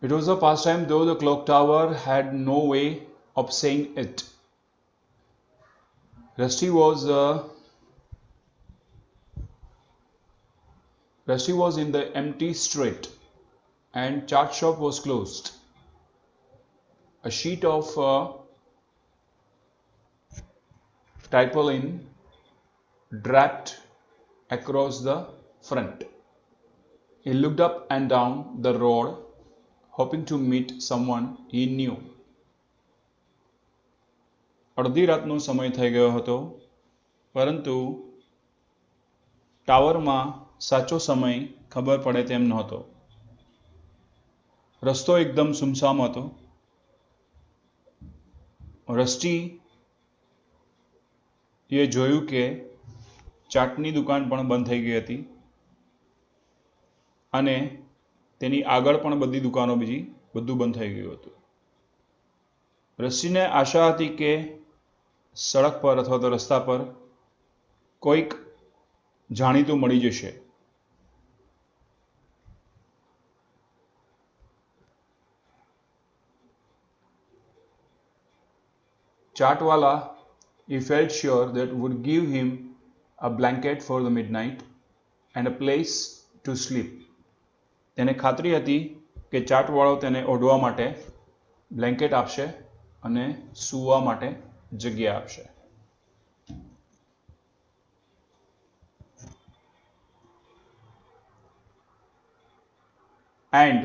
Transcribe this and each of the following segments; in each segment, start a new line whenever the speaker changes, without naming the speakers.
It was a pastime, though the clock tower had no way of saying it. Rusty was uh, Rusty was in the empty street, and chart shop was closed. A sheet of tarpaulin draped across the front. He looked up and down the road, hoping to meet someone he knew. અડધી રાતનો સમય થઈ ગયો હતો, પરંતુ ટાવરમાં સાચો સમય ખબર પડે તેમ નહોતો. રસ્તો એકદમ સુમસામ હતો. રસ્ટીએ જોયું કે ચાટની દુકાન પણ બંધ થઈ ગઈ હતી અને તેની આગળ પણ બધી દુકાનો બધું બંધ થઈ ગયું હતું. રસ્ટીને આશા હતી કે સડક પર અથવા તો રસ્તા પર કોઈક જાણીતું મળી જશે. ચાટવાલા, he felt sure that would give him a blanket for the midnight and a place to sleep. તેને ખાતરી હતી કે ચાટવાળો તેને ઓઢવા માટે બ્લેન્કેટ આપશે અને સૂવા માટે જગ્યા આપશે. And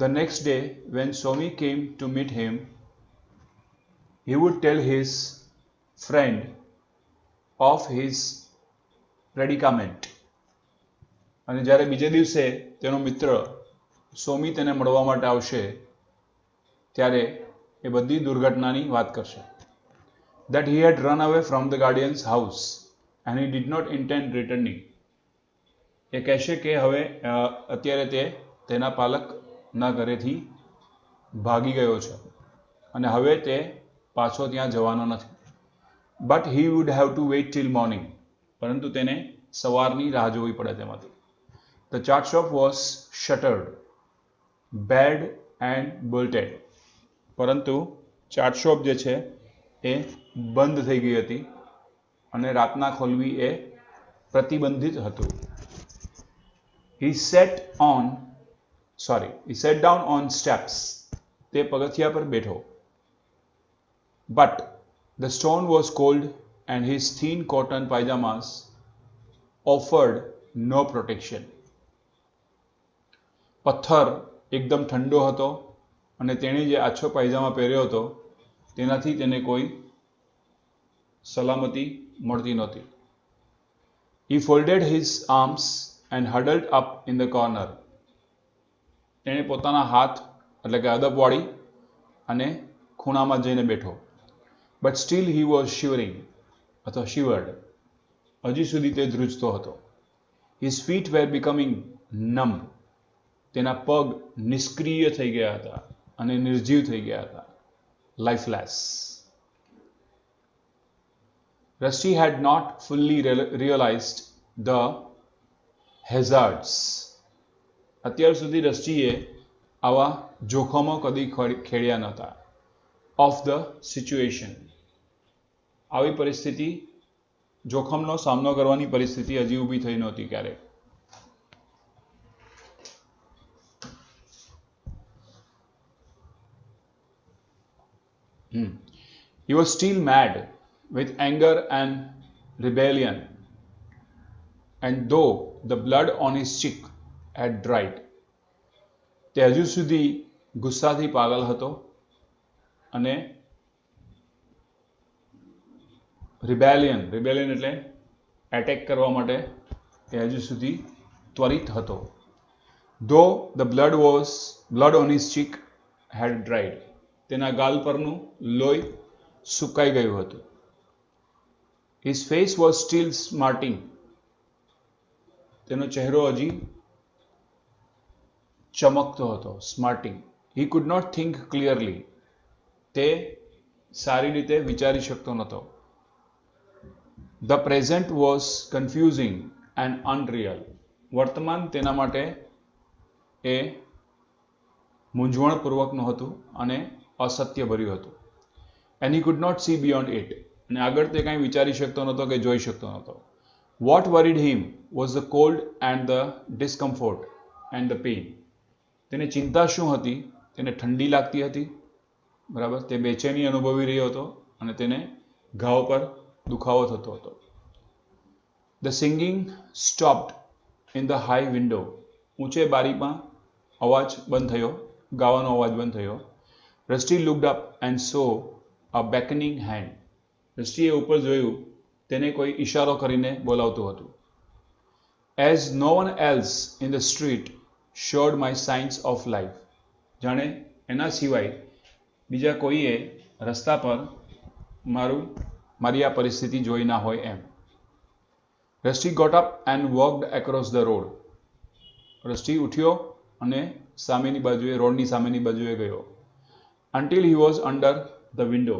the next day, when Somi came to meet him, he would tell his friend of his predicament. અને જ્યારે બીજે દિવસે તેનો મિત્ર સોમી તેને મળવા માટે આવશે ત્યારે એ બધી દુર્ઘટનાની વાત કરશે. That he had run away from the guardian's house and he did not intend returning. એ કહેશે કે હવે અત્યારે તે તેના પાલકના ઘરેથી ભાગી ગયો છે અને હવે તે પાછો ત્યાં જવાનો નથી. But he would have to wait till morning. પરંતુ તેને સવારની રાહ જોવી પડે તેમ હતી. The chart shop was shuttered, barred and bolted. પરંતુ ચાર્ટ શોપ જે છે એ બંધ થઈ ગઈ હતી અને રાતના ખોલવી એ પ્રતિબંધિત હતું. He sat down on steps. તે પગથિયા પર બેઠો. But the stone was cold and his thin cotton pajamas offered no protection. પથ્થર એકદમ ઠંડો હતો અને તેણે જે આછો પાયજામા પહેર્યો હતો તેનાથી તેને કોઈ સલામતી મળતી નહોતી. He folded his arms and huddled up in the corner. તેણે પોતાના હાથ એટલે કે અદબવાળી અને ખૂણામાં જઈને બેઠો. But still he was shivering અથવા shivered. હજી સુધી તે ધ્રુજતો હતો. His feet were becoming numb. તેના પગ નિષ્ક્રિય થઈ ગયા હતા અને નિર્જીવ થઈ ગયા હતા. Lifeless. Rusty had not fully realized the hazards. અત્યાર સુધી રસ્ટીએ આવા જોખમો કદી ખેડ્યા નહોતા. Of the situation. આવી પરિસ્થિતિ, જોખમનો સામનો કરવાની પરિસ્થિતિ હજી ઊભી થઈ નહોતી ક્યારે. He was still mad with anger and rebellion, and though the blood on his cheek had dried, તે હજુ સુધી ગુસ્સાથી પાગલ હતો અને રિબેલિયન એટલે એટેક કરવા માટે એ હજુ સુધી ત્વરિત હતો. Though the blood on his cheek had dried, તેના ગાલ પરનું લોહી સુકાઈ ગયું હતું. His face was still smarting. તેનો ચહેરો હજી ચમકતો હતો. Smarting. He could not think clearly. તે સારી રીતે વિચારી શકતો નહોતો. The present was confusing and unreal. વર્તમાન તેના માટે એ મૂંઝવણપૂર્વકનું હતું અને અસત્યભર્યું હતું. And he could not see beyond it, અને આગળ તે કાંઈ વિચારી શકતો નહોતો કે જોઈ શકતો નહોતો. What worried him was the cold and the discomfort and the pain. તેને ચિંતા શું હતી? તેને ઠંડી લાગતી હતી, બરાબર, તે બેચેની અનુભવી રહ્યો હતો અને તેને ઘાવ પર દુખાવો થતો હતો. The singing stopped in the high window. ઊંચે બારીમાં અવાજ બંધ થયો, ગાવાનો અવાજ બંધ થયો. Rusty looked up and saw a beckoning hand. રસ્ટીએ ઉપર જોયું, તેને કોઈ ઈશારો કરીને બોલાવતું હતું. As no one else in the street showed my signs of life. જાણે એના સિવાય બીજા કોઈએ રસ્તા પર મારી આ પરિસ્થિતિ જોઈ ના હોય એમ. Rusty got up and walked across the road. રસ્ટી ઉઠ્યો અને સામેની બાજુએ, રોડની સામેની બાજુએ ગયો. Until he was under the window.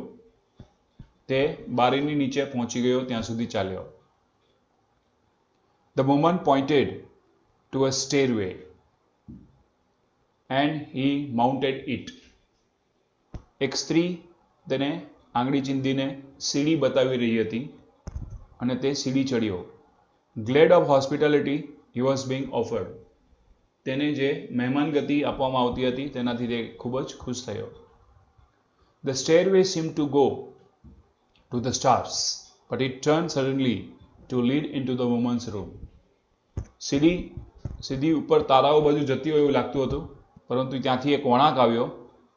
તે બારીની નીચે પહોંચી ગયો, ત્યાં સુધી ચાલ્યો. The woman pointed to a stairway and he mounted it. એક સ્ત્રી તેને આંગળી ચીંધીને સીડી બતાવી રહી હતી અને તે સીડી ચડ્યો. Glad of hospitality he was Bing offered. તેને જે મહેમાનગતિ આપવામાં આવતી હતી તેનાથી તે ખૂબ જ ખુશ થયો. The stairway seem to go to the stars but it turn suddenly to lead in to the woman's room. સીધી ઉપર તારાઓ બાજુ જતી હોય એવું લાગતું હતું, પરંતુ ત્યાંથી એક વળાંક આવ્યો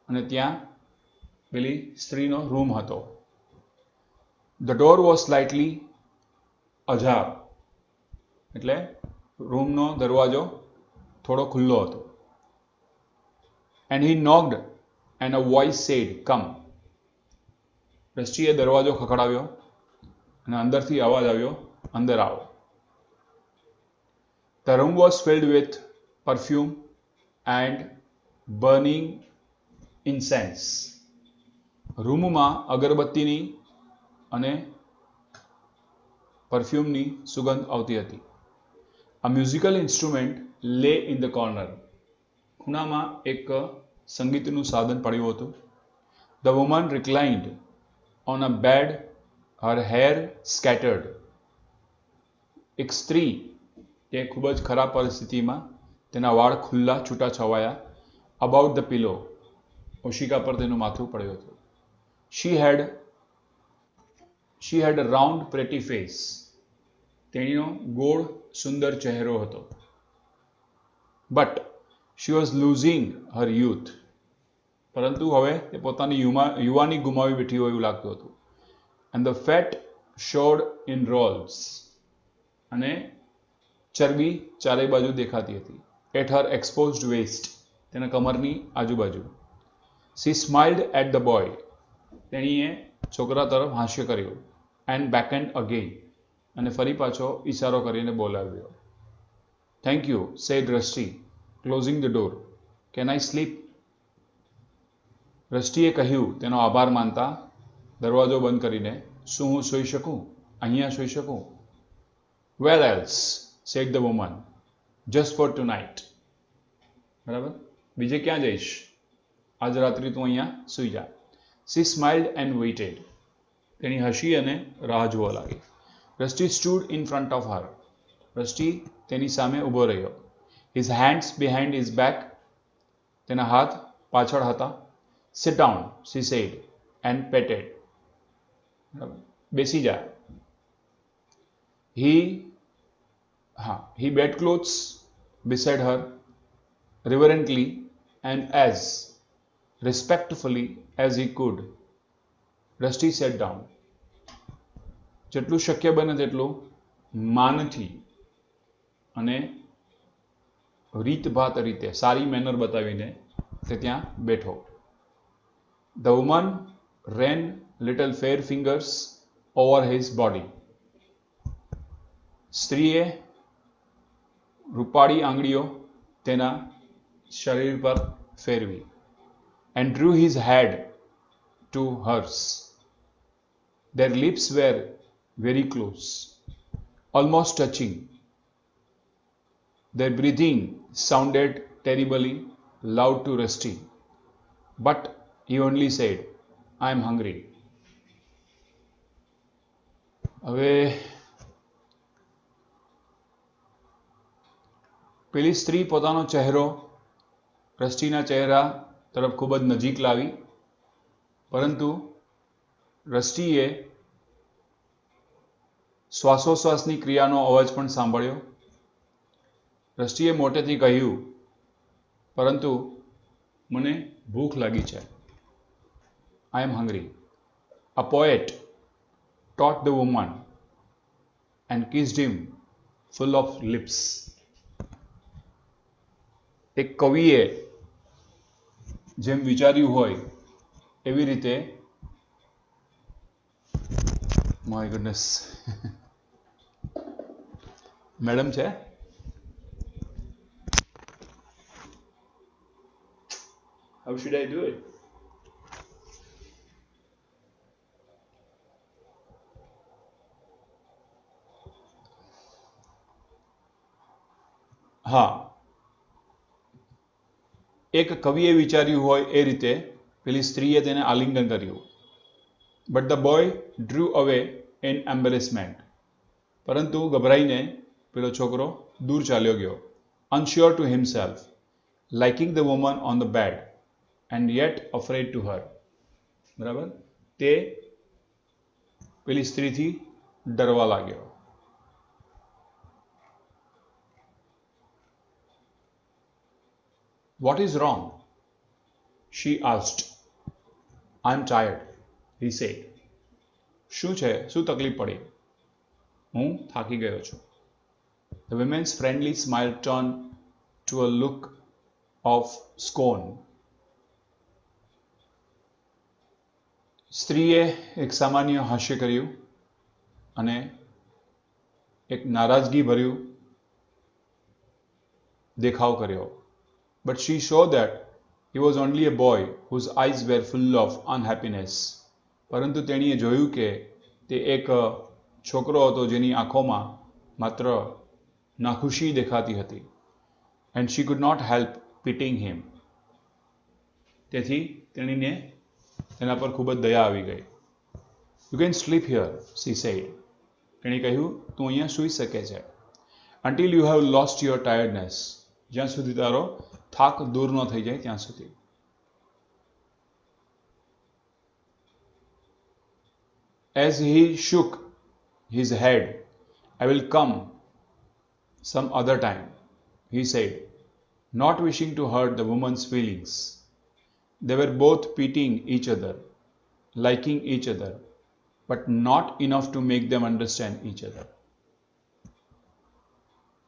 અને ત્યાં પેલી સ્ત્રીનો રૂમ હતો. The door was slightly ajar. એટલે રૂમનો દરવાજો થોડો ખુલ્લો હતો. And he knocked and a voice said come. રસ્ટીએ દરવાજો ખખડાવ્યો અને અંદરથી અવાજ આવ્યો, અંદર આવો. The room was filled with perfume and burning incense. રૂમમાં અગરબત્તીની અને પરફ્યુમની સુગંધ આવતી હતી. A musical instrument lay in the corner. ખૂણામાં એક સંગીતનું સાધન પડ્યું હતું. The woman reclined on a bed, Har hair scattered. એક સ્ત્રી કે ખૂબ જ ખરાબ પરિસ્થિતિમાં, તેના વાળ ખુલ્લા છૂટાછવાયા, અબાઉટ ધ પિલો, ઓશિકા પર તેનું માથું પડ્યું હતું. She had a round pretty face. તેણીનો ગોળ સુંદર ચહેરો હતો. But she was losing her youth. પરંતુ હવે તે પોતાની યુવાની ગુમાવી બેઠી હોય એવું લાગતું હતું. And the fat showed in rolls. અને ચરબી ચારે બાજુ દેખાતી હતી. At her exposed waist. તેના કમરની આજુબાજુ. She smiled at the boy. તેણીએ છોકરા તરફ હાસ્ય કર્યું. And beckoned again. અને ફરી પાછો ઈશારો કરીને બોલાવ્યો. Thank you said Rusty, closing the door. Can I sleep? રસ્ટીએ કહ્યું તેનો આભાર માનતા, દરવાજો બંધ કરીને, શું હું સૂઈ શકું? અહીંયા સૂઈ શકું? Where else said the woman, just for tonight. બરાબર, બીજે ક્યાં જઈશ? આજ રાત્રિ તું અહીંયા સૂઈ જા. She smiled and waited. તેણી હસી અને રાહ જોવા લાગી. Rusty stood in front of her. Rusty તેની સામે ઊભો રહ્યો. His hands behind his back. તેના હાથ પાછળ હતા. Sit down, she said and patted. બેસી જા. He bed clothes beside her reverently and as respectfully as he could. Rusty sat down. જેટલું શક્ય બને તેટલું માનથી અને રીતભાત રીતે, સારી મેનર બતાવીને તે ત્યાં બેઠો. The woman ran little fair fingers over his body. સ્ત્રીએ રૂપાળી આંગળીઓ તેના શરીર પર ફેરવી. And drew his head to hers. Their lips were very close, almost touching. Their breathing sounded terribly loud to Rusty, but he only said, I am hungry. હવે પેલી સ્ત્રી પોતાનો ચહેરો રસ્ટીના ચહેરા તરફ ખૂબ જ નજીક લાવી, પરંતુ રસ્ટીએ શ્વાસોશ્વાસની ક્રિયાનો અવાજ પણ સાંભળ્યો. રસ્ટીએ મોટેથી કહ્યું, પરંતુ મને ભૂખ લાગી છે. I am hungry. A poet taught the woman and kissed him full of lips. એક કવિએ જેમ વિચાર્યું હોય એવી રીતે માય ગુડનેસ મેડમ છે How should I do it? હા, એક કવિએ વિચાર્યું હોય એ રીતે પેલી સ્ત્રીએ તેને આલિંગન કર્યું. But the boy drew away in embarrassment. પરંતુ ગભરાઈને પેલો છોકરો દૂર ચાલ્યો ગયો. Unsure to himself, liking the woman on the bed and yet afraid to her. બરાબર, તે પેલી સ્ત્રીથી ડરવા લાગ્યો. What is wrong? She asked. I'm tired, he said. શું છે? શું તકલીફ પડી? હું થાકી ગયો છું. The woman's friendly smile turned to a look of scorn. સ્ત્રીએ એક સામાન્ય હાસ્ય કર્યું અને એક નારાજગી ભર્યું દેખાવ કર્યો. But she showed that he was only a boy whose eyes were full of unhappiness. પરંતુ તેણીએ જોયું કે તે એક છોકરો હતો જેની આંખોમાં માત્ર નાખુશી દેખાતી હતી. And she could not help pitying him. તેથી તેણીને તેના પર ખૂબ જ દયા આવી ગઈ. You can sleep here, she said. તેણે કહ્યું, તું અહીંયા સૂઈ શકે છે. Until you have lost your tiredness. જ્યાં સુધી તારો થાક દૂર ન થઈ જાય ત્યાં સુધી. As he shook his head, I will come some other time, he said, not wishing to hurt the woman's feelings. They were both pitying each other, liking each other, but not enough to make them understand each other.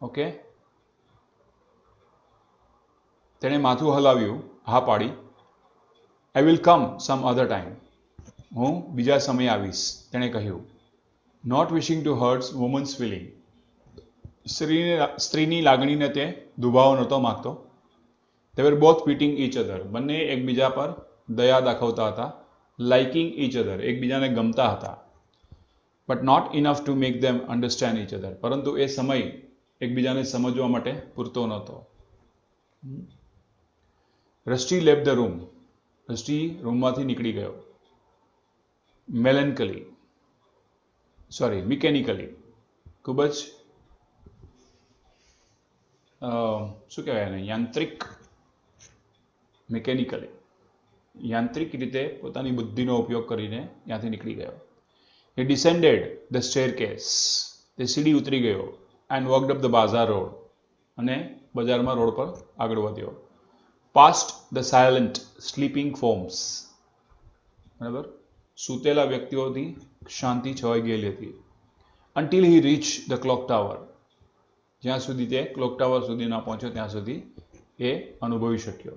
Okay? તેણે માથું હલાવ્યું, હા પાડી. I will come some other time. હું બીજા સમયે આવીશ, તેણે કહ્યું. Not wishing to hurt woman's feeling. સ્ત્રીની લાગણીને તે દુભાવો નહોતો માગતો. They were both pitying each other. બંને એકબીજા પર દયા દાખવતા હતા. Liking each other. એકબીજાને ગમતા હતા. But not enough to make them understand each other. પરંતુ એ સમય એકબીજાને સમજવા માટે પૂરતો નહોતો. Rusty left the room. Rusty રૂમમાંથી નીકળી ગયો. mechanically. ખૂબ જ શું કહેવાય એને યાંત્રિક રીતે પોતાની બુદ્ધિનો ઉપયોગ કરીને ત્યાંથી નીકળી ગયો. He descended the staircase. તે સીડી ઉતરી ગયો. And walked up the bazaar road. અને બજારમાં રોડ પર આગળ વધ્યો. Past the silent sleeping forms. બરાબર, સૂતેલા વ્યક્તિઓથી શાંતિ છવાઈ ગયેલી હતી. Until he reached the clock tower. જ્યાં સુધી તે ક્લોક ટાવર સુધી ના પહોંચ્યો ત્યાં સુધી એ અનુભવી શક્યો.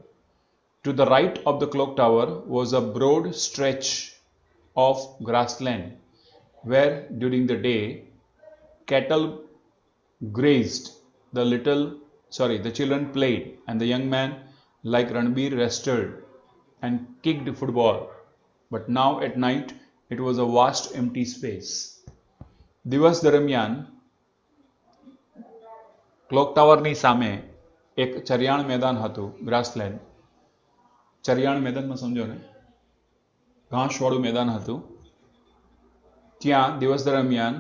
To the right of the clock tower was a broad stretch of grassland where during the day cattle grazed, the children played, and the young man like Ranbir wrestled and kicked football. But now at night it was a vast empty space. દિવસ દરમિયાન clock ટાવરની સામે એક ચરિયાણ મેદાન હતું, grassland. ચરિયાણ મેદાનમાં સમજો ને, ઘાસવાળું મેદાન હતું. ત્યાં દિવસ દરમિયાન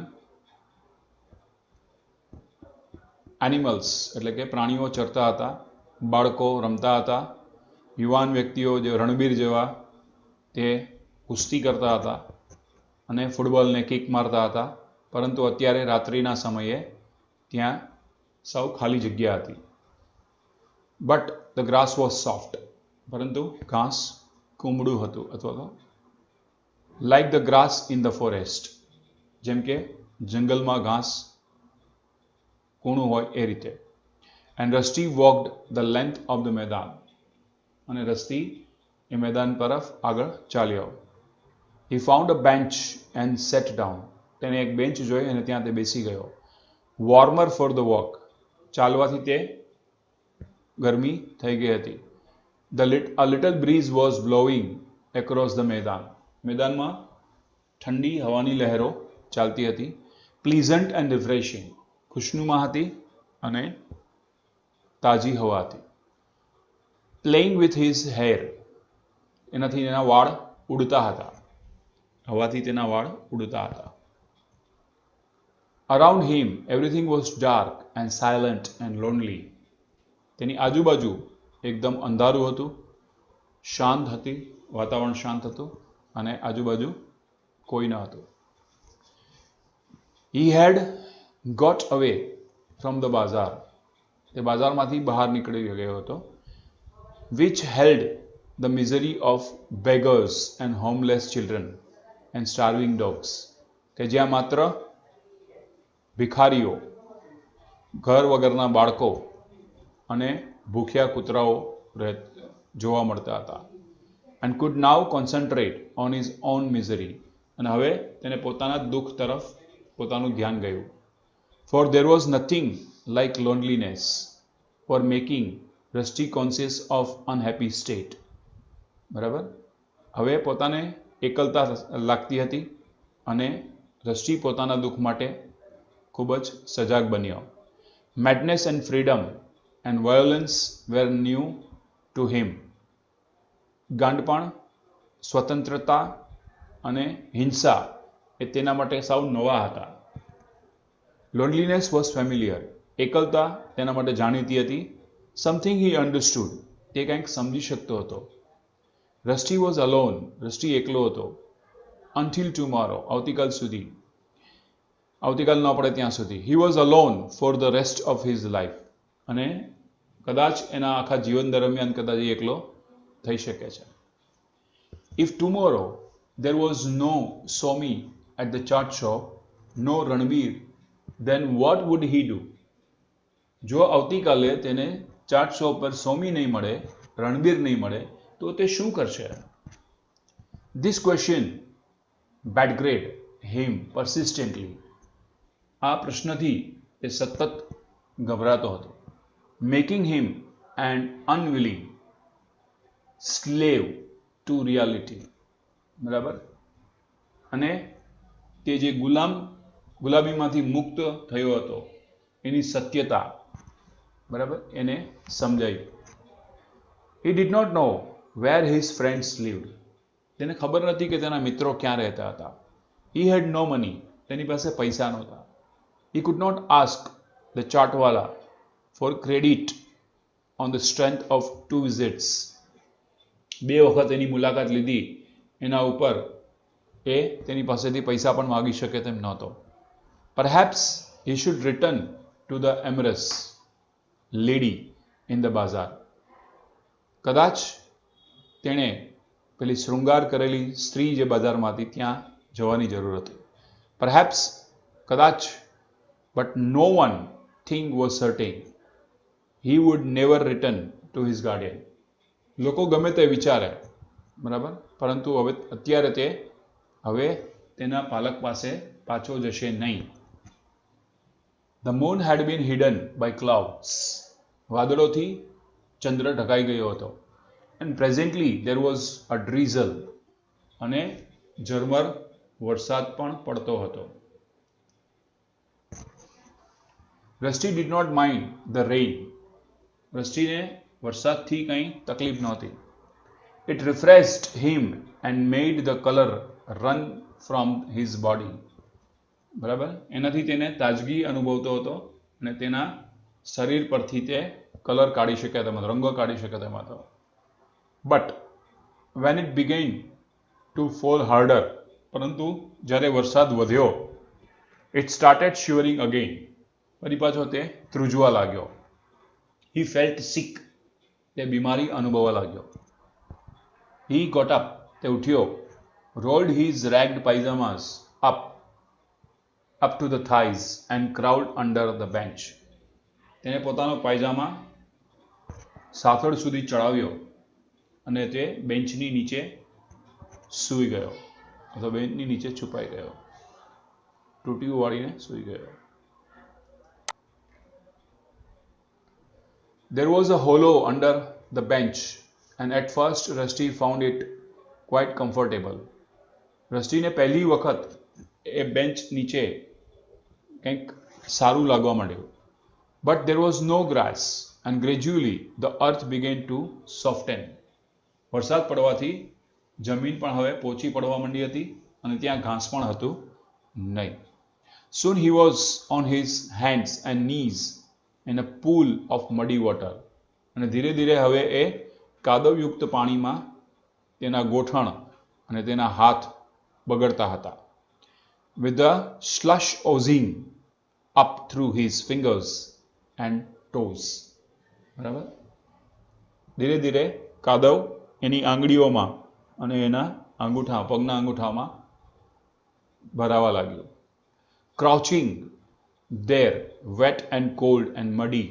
એનિમલ્સ એટલે કે પ્રાણીઓ ચરતા હતા, બાળકો રમતા હતા, યુવાન વ્યક્તિઓ જે રણબીર જેવા તે કુસ્તી કરતા હતા અને ફૂટબોલને કિક મારતા હતા. પરંતુ અત્યારે રાત્રિના સમયે ત્યાં સૌ ખાલી જગ્યા હતી. But the grass was soft, પરંતુ ઘાસ કુમળું હતું અથવા તો like the grass in the forest, જેમ કે જંગલમાં ઘાસ કૂણું હોય એ રીતે. And Rusty walked the length of the maidan, અને રસ્તી એ મેદાન તરફ આગળ ચાલ્યો. He found a bench and sat down, તેને એક બેન્ચ જોઈ અને ત્યાં તે બેસી ગયો. વોર્મર ફોર ધ વોક, ચાલવાથી તે ગરમી થઈ ગઈ હતી. A little breeze was blowing across the મેદાન, મેદાનમાં ઠંડી હવાની લહેરો ચાલતી હતી. પ્લીઝન્ટ એન્ડ રિફ્રેશિંગ, ખુશનુમા હતી અને તાજી હવા હતી. પ્લેઇંગ વિથ હિઝ હેર, એનાથી એના વાળ ઉડતા હતા, હવાથી તેના વાળ ઉડતા હતા. Around him everything was dark and silent and lonely, તેની આજુબાજુ એકદમ અંધારું હતું, શાંત હતી, વાતાવરણ શાંત હતું અને આજુબાજુ કોઈ ન હતું. He had got away from the bazaar, તે બાજારમાંથી બહાર નીકળી ગયો હતો. Which held the misery of beggars and homeless children and starving dogs, કે જ્યાં માત્ર ભિખારીઓ, ઘર વગરના બાળકો અને ભૂખ્યા કૂતરાઓ જોવા મળતા હતા. And could now concentrate on his own misery, અને હવે તેને પોતાના દુઃખ તરફ પોતાનું ધ્યાન ગયું. For there was nothing like loneliness for making Rusty conscious of unhappy state. બરાબર, હવે પોતાને એકલતા લાગતી હતી અને રસ્ટી પોતાના દુઃખ માટે ખૂબ જ સજાગ બન્યો. Madness and freedom and violence were new to him, ગાંડપણ, સ્વતંત્રતા અને હિંસા એ તેના માટે સાવ નવા હતા. લોનલીનેસ વોઝ ફેમિલિયર, એકલતા તેના માટે જાણીતી હતી. સમથિંગ હી અન્ડરસ્ટુડ, તે કંઈક સમજી શકતો હતો. રસ્ટી વોઝ અલોન, રસ્ટી એકલો હતો. અનટિલ ટુમોરો, આવતીકાલ સુધી, આવતીકાલ ન પડે ત્યાં સુધી. He was alone for the rest of his life, અને કદાચ એના આખા જીવન દરમિયાન કદાચ એકલો થઈ શકે છે. If tomorrow there was no Somi at the chat shop, no Ranbir, then what would he do? જો આવતીકાલે તેને ચાટ શોપ પર સોમી નહીં મળે, રણબીર નહીં મળે, તો તે શું કરશે? This question badgered him persistently. આ પ્રશ્નથી તે સતત ગભરાતો હતો. Making him an unwilling slave to reality. બરાબર, અને તે જે ગુલામીમાંથી મુક્ત થયો હતો એની સત્યતા, બરાબર, એને સમજાયું. He did not know where his friends lived. તેને ખબર નથી કે તેના મિત્રો ક્યાં રહેતા હતા. He had no money. તેની પાસે પૈસા નહોતા. He could not ask the ચાટવાલા for credit on the strength of 2 visits. 2 વખત એની મુલાકાત લીધી એના ઉપર એ તેની પાસેથી પૈસા પણ માગી શકે તેમ નહોતો. Perhaps he should return to the amorous lady in the bazaar. કદાચ તેણે પેલી શૃંગાર કરેલી સ્ત્રી જે બજારમાં હતી ત્યાં જવાની જરૂર હતી. Perhaps, કદાચ, but no one thing was certain. He would never return to his guardian. લોકો ગમે તે વિચારે, બરાબર, પરંતુ હવે અત્યારે તે હવે તેના પાલક પાસે પાછો જશે નહીં. The moon had been hidden by clouds. વાદળોથી ચંદ્ર ઢકાઈ ગયો હતો. And presently there was a drizzle. અને ઝરમર વરસાદ પણ પડતો હતો. Rusty did not mind the rain. રસ્ટીને વરસાદથી કંઈ તકલીફ નહોતી. It refreshed him and made the colour run from his body. બરાબર, એનાથી તેને તાજગી અનુભવતો હતો અને તેના શરીર પરથી તે કલર કાઢી શક્યા તેમાં, રંગો કાઢી શક્યા તેમાં હતો. But when it began to fall harder, પરંતુ જ્યારે વરસાદ વધ્યો, ઇટ સ્ટાર્ટેડ શિવરિંગ અગેન, ફરી પાછો તે ધ્રુજવા લાગ્યો. હી ફેલ્ટ સિક, તે બીમારી અનુભવવા લાગ્યો. હી ગોટ અપ, તે ઉઠ્યો. Rolled his ragged pyjamas up to the thighs and crawled under the bench. તેને પોતાનો પાયજામા સાથળ સુધી ચડાવ્યો અને તે બેન્ચની નીચે સૂઈ ગયો અથવા બેન્ચની નીચે છુપાઈ ગયો, ટૂટીઓ વાળીને સૂઈ ગયો. There was a hollow under the bench and at first Rusty found it quite comfortable. રસ્ટીને પહેલી વખત એ બેન્ચ નીચે કંઈક સારું લાગવા માંડ્યું. But there was no grass and gradually the earth began to soften. વરસાદ પડવાથી જમીન પણ હવે પોચી પડવા માંડી હતી અને ત્યાં ઘાસ પણ હતું નહીં. Soon he was on his hands and knees in a pool of muddy water. અને ધીરે ધીરે હવે એ કાદવયુક્ત પાણીમાં તેના ગોઠણ અને તેના હાથ બગડતા હતા. With the slush oozing up through his fingers and toes. બરાબર, ધીરે ધીરે કાદવ એની આંગળીઓમાં અને એના અંગૂઠા, પગના અંગૂઠામાં ભરાવા લાગ્યું. Crouching there, wet and cold and muddy,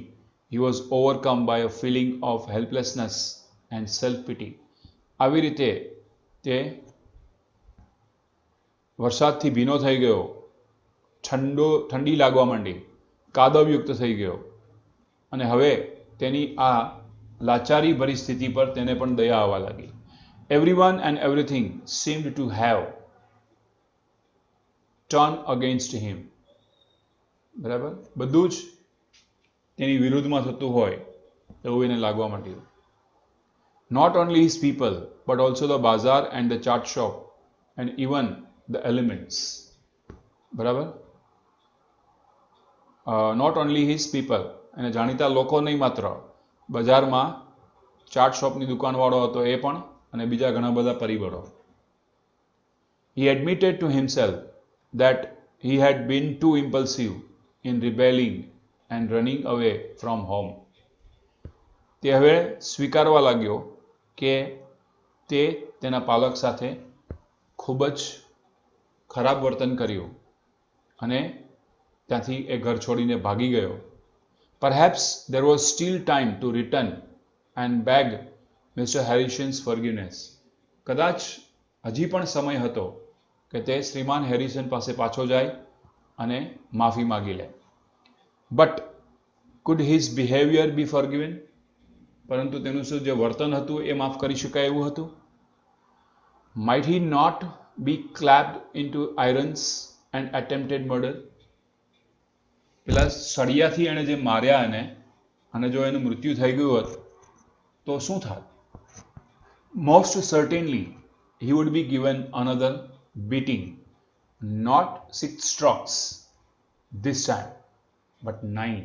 he was overcome by a feeling of helplessness and self-pity. આવી રીતે તે વરસાદથી ભીનો થઈ ગયો, ઠંડી લાગવા માંડી, કાદવયુક્ત થઈ ગયો અને હવે તેની આ લાચારી ભરી સ્થિતિ પર તેને પણ દયા આવવા લાગી. Everyone and everything seemed to have turned against him. બરાબર, બધું જ તેની વિરુદ્ધમાં થતું હોય એવું એને લાગવા માંડ્યું. Not only his people but also the bazaar and the chaat shop and even the elements. બરાબર, not only his people, અને જાણીતા લોકો નહીં માત્ર, બજારમાં ચાટ શોપની દુકાનવાળો હતો એ પણ અને બીજા ઘણા બધા પરિબળો. He admitted to himself that he had been too impulsive in rebelling and running away from home. તે હવે સ્વીકારવા લાગ્યો કે તે તેના પાલક સાથે ખૂબ જ ખરાબ વર્તન કર્યું અને ત્યાંથી એ ઘર છોડીને ભાગી ગયો. Perhaps there was still time to return and beg Mr. Harrison's forgiveness. કદાચ હજી પણ સમય હતો કે તે શ્રીમાન હેરિસન પાસે પાછો જાય અને માફી માગી લે. But could his behavior be forgiven? પરંતુ તેનું શું જે વર્તન હતું એ માફ કરી શકાય એવું હતું? Might he not be clapped into irons and attempted murder? પેલા સળિયાથી એણે જે માર્યા અને જો એનું મૃત્યુ થઈ ગયું હોત તો શું થાત? Most certainly he would be given another beating, not 6 strokes this time but 9.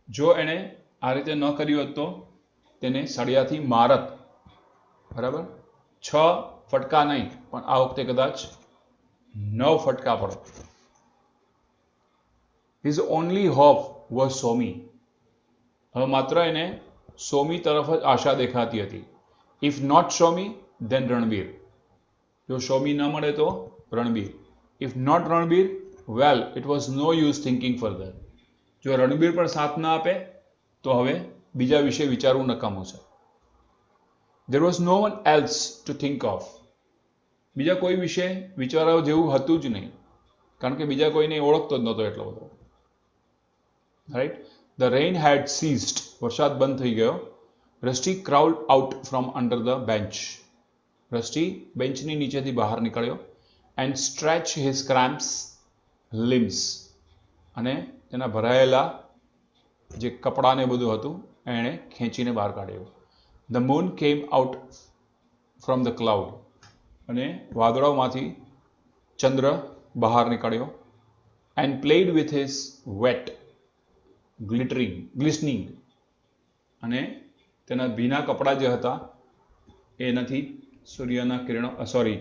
જો એણે આ રીતે ન કર્યું હોત તો તેને સળિયાથી મારત. બરાબર, 6 ફટકા નહીં પણ આ વખતે કદાચ 9 ફટકા પડત. His only hope was સોમી. હવે માત્ર એને સોમી તરફ જ આશા દેખાતી હતી. If not સોમી, then Ranbir. જો સોમી ન મળે તો Ranbir. If not Ranbir, well, it was no use thinking further. જો રણબીર પણ સાથ ના આપે તો હવે બીજા વિશે વિચારવું નકામું છે. There was no one else to think of. બીજા કોઈ વિશે વિચારવા જેવું હતું જ નહીં, કારણ કે બીજા કોઈને ઓળખતો જ નહોતો એટલો બધો. Right, the rain had ceased. વરસાદ બંધ થઈ ગયો. Rusty crawled out from under the bench. Rusty બેન્ચની નીચેથી બહાર નીકળ્યો. And stretch his cramps limbs. અને તેના ભરાયેલા જે કપડાને બધું હતું એણે ખેંચીને બહાર કાઢ્યો. The moon came out from the cloud, અને વાદળોમાંથી ચંદ્ર બહાર નીકળ્યો. And played with his wet glistening, અને તેના ભીના કપડાં જે હતા એનાથી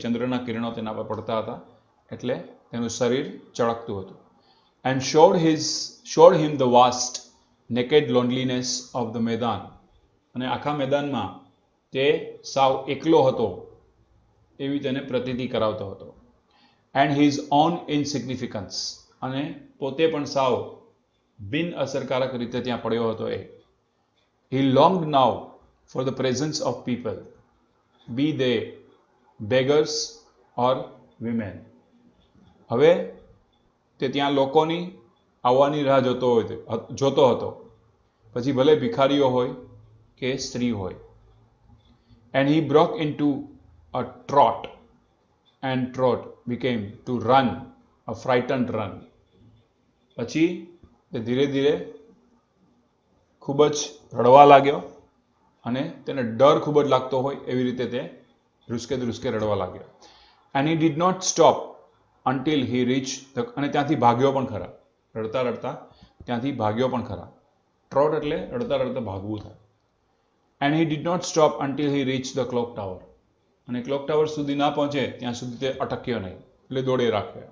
ચંદ્રના કિરણો તેના પર પડતા હતા, એટલે તેનું શરીર ચળકતું હતું. And showed him the vast naked loneliness of the maidan, અને આખા મેદાનમાં તે સાવ એકલો હતો એવી તેને પ્રતીતિ કરાવતો હતો. એન્ડ હિઝ ઓન ઇનસિગ્નિફિકન્સ, અને પોતે પણ સાવ બિન અસરકારક રીતે ત્યાં પડ્યો હતો એ. He longed now for the presence of people, be they beggars or women. હવે તે ત્યાં લોકોની આવવાની રાહ જોતો હતો, પછી ભલે ભિખારીઓ હોય કે સ્ત્રી હોય. And he broke in to a trot, and trot became to run, a frightened run. પછી તે ધીરે ધીરે ખૂબ જ રડવા લાગ્યો, અને તેને ડર ખૂબ જ લાગતો હોય એવી રીતે તે ધ્રુસકે રડવા લાગ્યો. And he did not stop until he reach, અને ત્યાંથી ભાગ્યો પણ ખરા. રડતા રડતા ત્યાંથી ભાગ્યો પણ ખરા. ટ્રોટ એટલે રડતા રડતા ભાગવું થાય. And he did not stop until he reach the clock tower, અને ક્લોક ટાવર સુધી ના પહોંચે ત્યાં સુધી તે અટક્યો નહીં, એટલે દોડે રાખ્યો.